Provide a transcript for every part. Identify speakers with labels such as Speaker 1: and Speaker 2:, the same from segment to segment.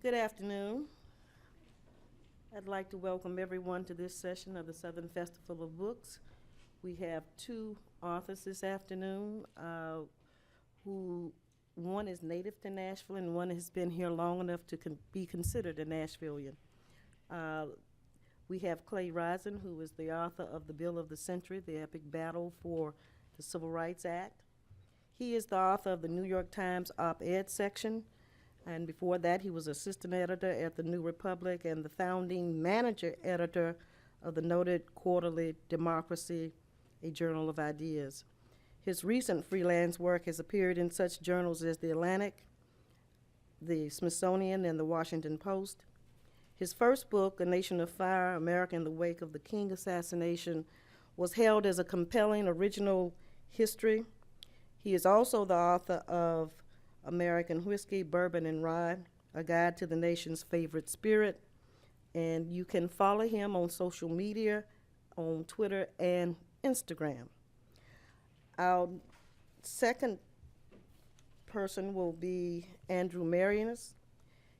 Speaker 1: Good afternoon. I'd like to welcome everyone to this session of the Southern Festival of Books. We have two authors this afternoon, who one is native to Nashville and one has been here long enough to be considered a Nashvilleian. We have Clay Risen, who is the author of The Bill of the Century, the epic battle for the Civil Rights Act. He is the author of the New York Times op-ed section, and before that he was assistant editor at the New Republic and the founding manager editor of the noted quarterly Democracy, a Journal of Ideas. His recent freelance work has appeared in such journals as The Atlantic, the Smithsonian, and the Washington Post. His first book, A Nation of Fire, America in the Wake of the King Assassination, was hailed as a compelling original history. He is also the author of American Whiskey, Bourbon, and Rye, A Guide to the Nation's Favorite Spirit. And you can follow him on social media, on Twitter and Instagram. Our second person will be Andrew Marianis.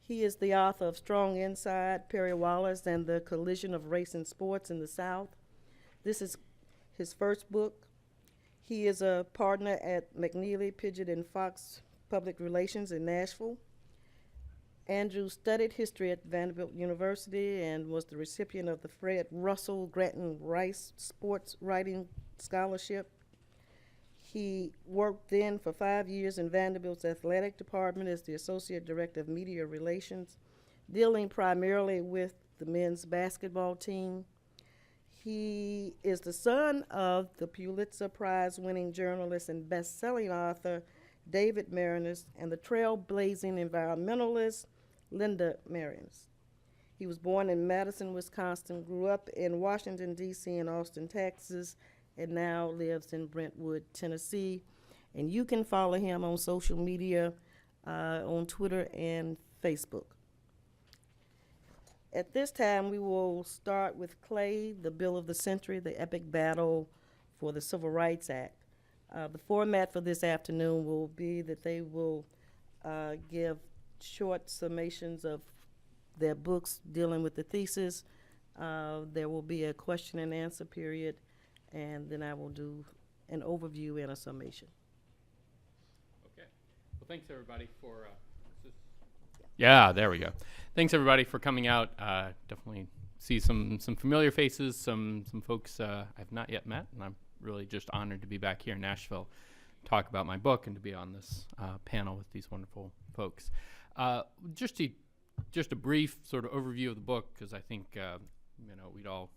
Speaker 1: He is the author of Strong Inside, Perry Wallace, and the Collision of Race and Sports in the South. This is his first book. He is a partner at McNeely, Pidgeot, and Fox Public Relations in Nashville. Andrew studied history at Vanderbilt University and was the recipient of the Fred Russell Grattan Rice Sports Writing Scholarship. He worked then for 5 years in Vanderbilt's athletic department as the Associate Director of Media Relations, dealing primarily with the men's basketball team. He is the son of the Pulitzer Prize-winning journalist and best-selling author David Marianis and the trailblazing environmentalist Linda Marianis. He was born in Madison, Wisconsin, grew up in Washington, D.C. and Austin, Texas, and now lives in Brentwood, Tennessee. And you can follow him on social media, on Twitter and Facebook. At this time, we will start with Clay, The Bill of the Century, the epic battle for the Civil Rights Act. The format for this afternoon will be that they will give short summations of their books dealing with the thesis. There will be a question and answer period, and then I will do an overview and a summation.
Speaker 2: Okay. Well, thanks everybody for. Yeah, there we go. Thanks everybody for coming out. Definitely see some familiar faces, some folks I've not yet met, and I'm really just honored to be back here in Nashville, talk about my book, and to be on this panel with these wonderful folks. Just a brief sort of overview of the book, because I think we'd all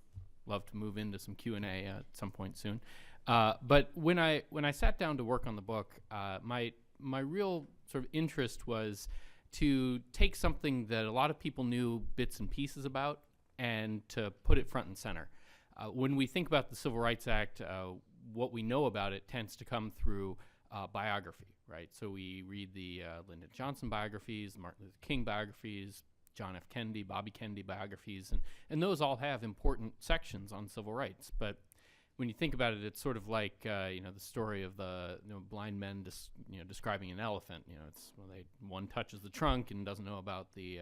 Speaker 2: love to move into some Q&A at some point soon. But when I sat down to work on the book, my real sort of interest was to take something that a lot of people knew bits and pieces about and to put it front and center. When we think about the Civil Rights Act, what we know about it tends to come through biography, right? So we read the Lyndon Johnson biographies, Martin Luther King biographies, John F. Kennedy, Bobby Kennedy biographies, and those all have important sections on civil rights. But when you think about it, it's sort of like the story of the blind men describing an elephant. It's one touches the trunk and doesn't know about the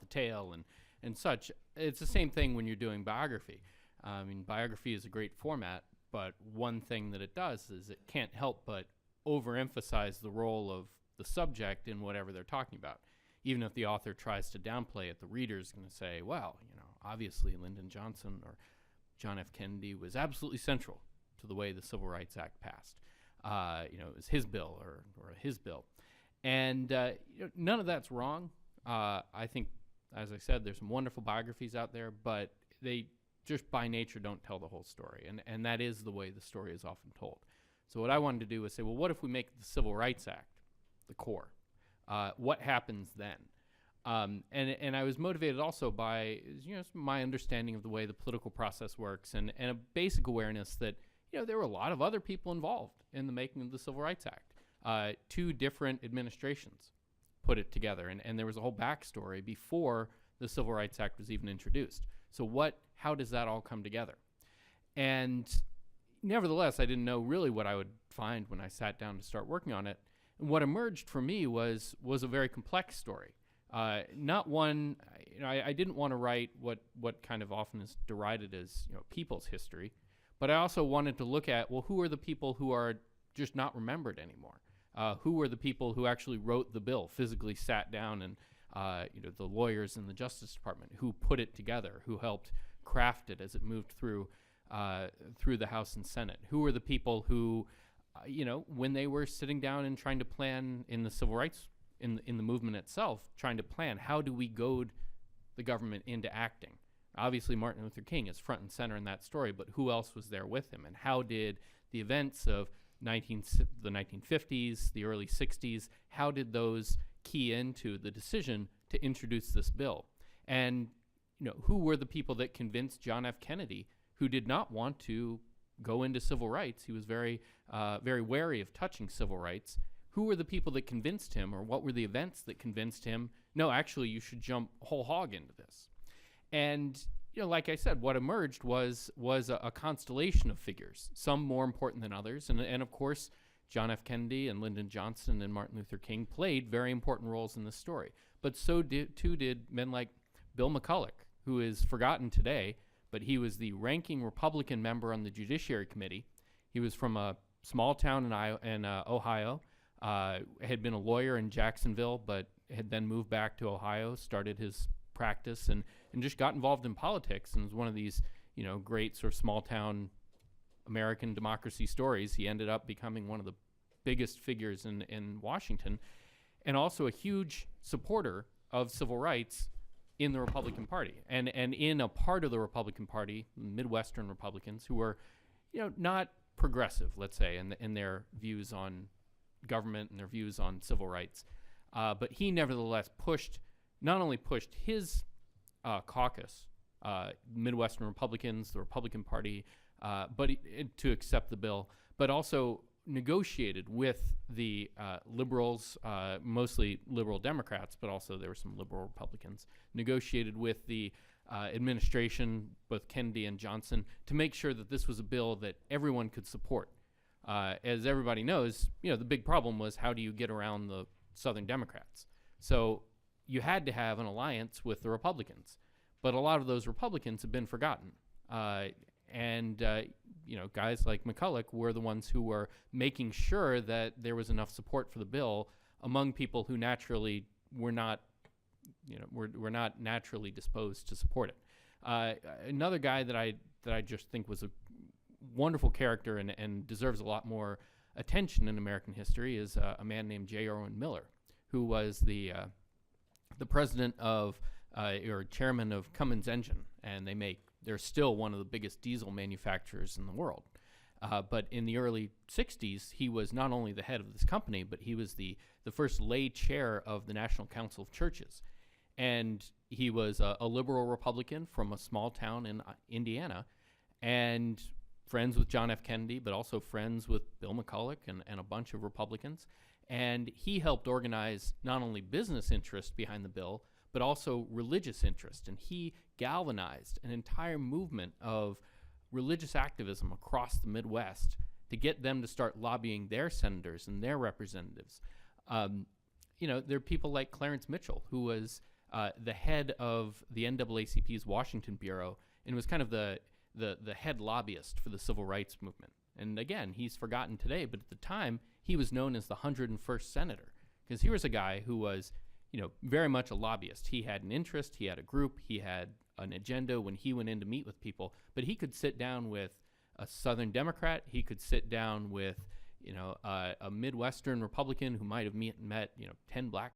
Speaker 2: tail and such. It's the same thing when you're doing biography. Biography is a great format, but one thing that it does is it can't help but overemphasize the role of the subject in whatever they're talking about. Even if the author tries to downplay it, the reader's going to say, well, obviously Lyndon Johnson or John F. Kennedy was absolutely central to the way the Civil Rights Act passed. It was his bill or his bill. And none of that's wrong. I think, as I said, there's some wonderful biographies out there, but they just by nature don't tell the whole story. And that is the way the story is often told. So what I wanted to do was say, well, what if we make the Civil Rights Act the core? What happens then? And I was motivated also by my understanding of the way the political process works and a basic awareness that there were a lot of other people involved in the making of the Civil Rights Act. Two different administrations put it together, and there was a whole backstory before the Civil Rights Act was even introduced. So how does that all come together? And nevertheless, I didn't know really what I would find when I sat down to start working on it. And what emerged for me was a very complex story. Not one, I didn't want to write what kind of often is derided as people's history, but I also wanted to look at, well, who are the people who are just not remembered anymore? Who were the people who actually wrote the bill, physically sat down, and the lawyers in the Justice Department who put it together, who helped craft it as it moved through the House and Senate? Who were the people who, when they were sitting down and trying to plan in the civil rights, in the movement itself, trying to plan how do we goad the government into acting? Obviously, Martin Luther King is front and center in that story, but who else was there with him? And how did the events of the 1950s, the early 60s, how did those key into the decision to introduce this bill? And who were the people that convinced John F. Kennedy, who did not want to go into civil rights? He was very wary of touching civil rights. Who were the people that convinced him, or what were the events that convinced him, no, actually, you should jump whole hog into this? And like I said, what emerged was a constellation of figures, some more important than others. And of course, John F. Kennedy and Lyndon Johnson and Martin Luther King played very important roles in this story. But so did men like Bill McCulloch, who is forgotten today, but he was the ranking Republican member on the Judiciary Committee. He was from a small town in Ohio, had been a lawyer in Jacksonville, but had then moved back to Ohio, started his practice, and just got involved in politics, and was one of these great sort of small town American democracy stories. He ended up becoming one of the biggest figures in Washington, and also a huge supporter of civil rights in the Republican Party, and in a part of the Republican Party, Midwestern Republicans, who were not progressive, let's say, in their views on government and their views on civil rights, but he nevertheless not only pushed his caucus, Midwestern Republicans, the Republican Party, but to accept the bill, but also negotiated with the liberals, mostly liberal Democrats, but also there were some liberal Republicans, negotiated with the administration, both Kennedy and Johnson, to make sure that this was a bill that everyone could support. As everybody knows, the big problem was, how do you get around the Southern Democrats? So you had to have an alliance with the Republicans, but a lot of those Republicans have been forgotten. Guys like McCulloch were the ones who were making sure that there was enough support for the bill among people who naturally were not naturally disposed to support it. Another guy that I just think was a wonderful character and deserves a lot more attention in American history is a man named J. Irwin Miller, who was the president of or chairman of Cummins Engine, and they're still one of the biggest diesel manufacturers in the world. But in the early 60s, he was not only the head of this company, but he was the first lay chair of the National Council of Churches. And he was a liberal Republican from a small town in Indiana, and friends with John F. Kennedy, but also friends with Bill McCulloch and a bunch of Republicans. And he helped organize not only business interest behind the bill, but also religious interest. And he galvanized an entire movement of religious activism across the Midwest to get them to start lobbying their senators and their representatives. There are people like Clarence Mitchell, who was the head of the NAACP's Washington Bureau, and was kind of the head lobbyist for the civil rights movement. And again, he's forgotten today, but at the time, he was known as the 101st senator, because he was a guy who was very much a lobbyist. He had an interest, he had a group, he had an agenda when he went in to meet with people, but he could sit down with a Southern Democrat, he could sit down with a Midwestern Republican who might have met 10 black